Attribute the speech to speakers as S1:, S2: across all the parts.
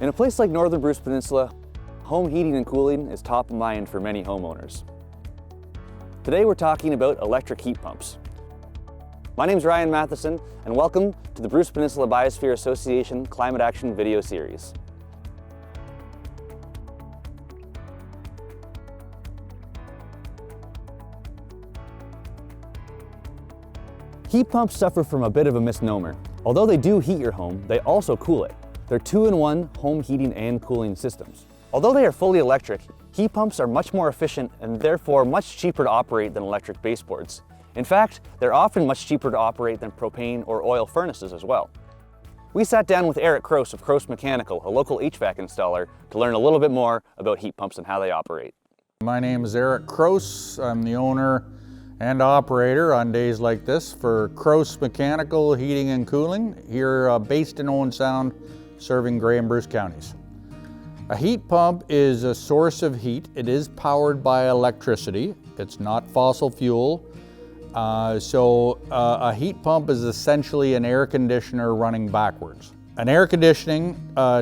S1: In a place like northern Bruce Peninsula, home heating and cooling is top of mind for many homeowners. Today we're talking about electric heat pumps. My name is Ryan Matheson, and welcome to the Bruce Peninsula Biosphere Association Climate Action video series. Heat pumps suffer from a bit of a misnomer. Although they do heat your home, they also cool it. They're two-in-one home heating and cooling systems. Although they are fully electric, heat pumps are much more efficient and therefore much cheaper to operate than electric baseboards. In fact, they're often much cheaper to operate than propane or oil furnaces as well. We sat down with Eric Kroos of Kroos Mechanical, a local HVAC installer, to learn a little bit more about heat pumps and how they operate.
S2: My name is Eric Kroos. I'm the owner and operator on days like this for Kroos Mechanical Heating and Cooling, here based in Owen Sound, serving Grey and Bruce counties. A heat pump is a source of heat. It is powered by electricity. It's not fossil fuel. A heat pump is essentially an air conditioner running backwards. An air conditioning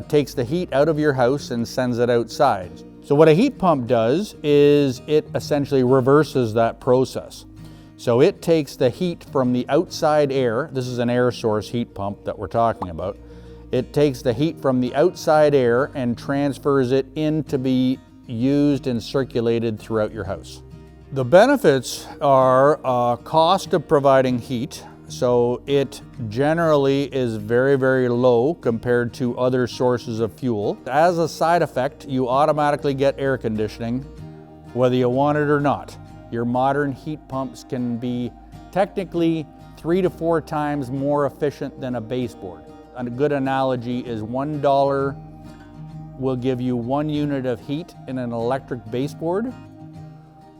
S2: takes the heat out of your house and sends it outside. So what a heat pump does is it essentially reverses that process. So it takes the heat from the outside air. This is an air source heat pump that we're talking about. It takes the heat from the outside air and transfers it in to be used and circulated throughout your house. The benefits are cost of providing heat. So it generally is very, very low compared to other sources of fuel. As a side effect, you automatically get air conditioning, whether you want it or not. Your modern heat pumps can be technically 3 to 4 times more efficient than a baseboard. A good analogy is $1 will give you 1 unit of heat in an electric baseboard.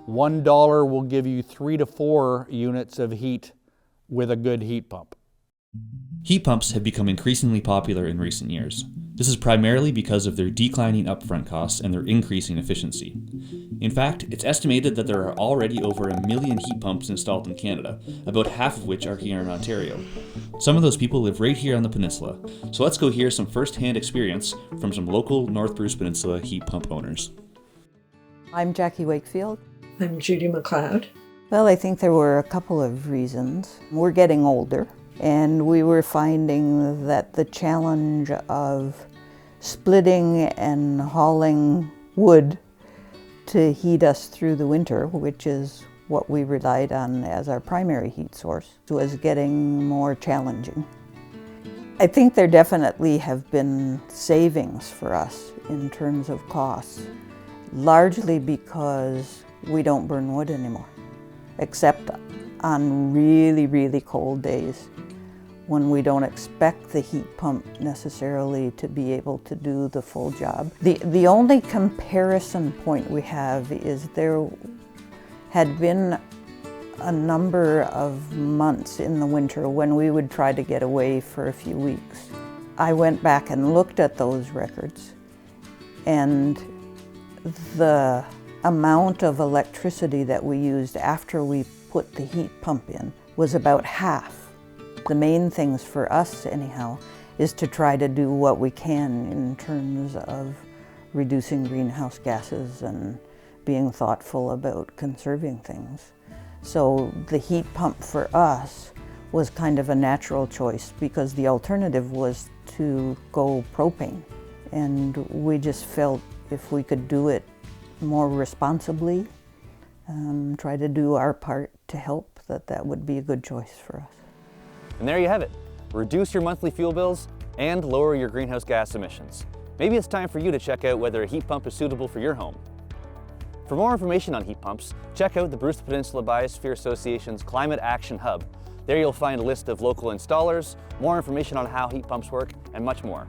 S2: $1 will give you 3 to 4 units of heat with a good heat pump.
S3: Heat pumps have become increasingly popular in recent years. This is primarily because of their declining upfront costs and their increasing efficiency. In fact, it's estimated that there are already over 1 million heat pumps installed in Canada, about half of which are here in Ontario. Some of those people live right here on the peninsula, so let's go hear some first-hand experience from some local North Bruce Peninsula heat pump owners.
S4: I'm Jackie Wakefield.
S5: I'm Judy McLeod.
S4: Well, I think there were a couple of reasons. We're getting older, and we were finding that the challenge of splitting and hauling wood to heat us through the winter, which is what we relied on as our primary heat source, was getting more challenging. I think there definitely have been savings for us in terms of costs, largely because we don't burn wood anymore, except on really, really cold days when we don't expect the heat pump necessarily to be able to do the full job. The only comparison point we have is there had been a number of months in the winter when we would try to get away for a few weeks. I went back and looked at those records, and the amount of electricity that we used after we put the heat pump in was about half. The main things for us, anyhow, is to try to do what we can in terms of reducing greenhouse gases and being thoughtful about conserving things. So the heat pump for us was kind of a natural choice because the alternative was to go propane. And we just felt if we could do it more responsibly, try to do our part to help, that would be a good choice for us.
S1: And there you have it. Reduce your monthly fuel bills and lower your greenhouse gas emissions. Maybe it's time for you to check out whether a heat pump is suitable for your home. For more information on heat pumps, check out the Bruce Peninsula Biosphere Association's Climate Action Hub. There you'll find a list of local installers, more information on how heat pumps work, and much more.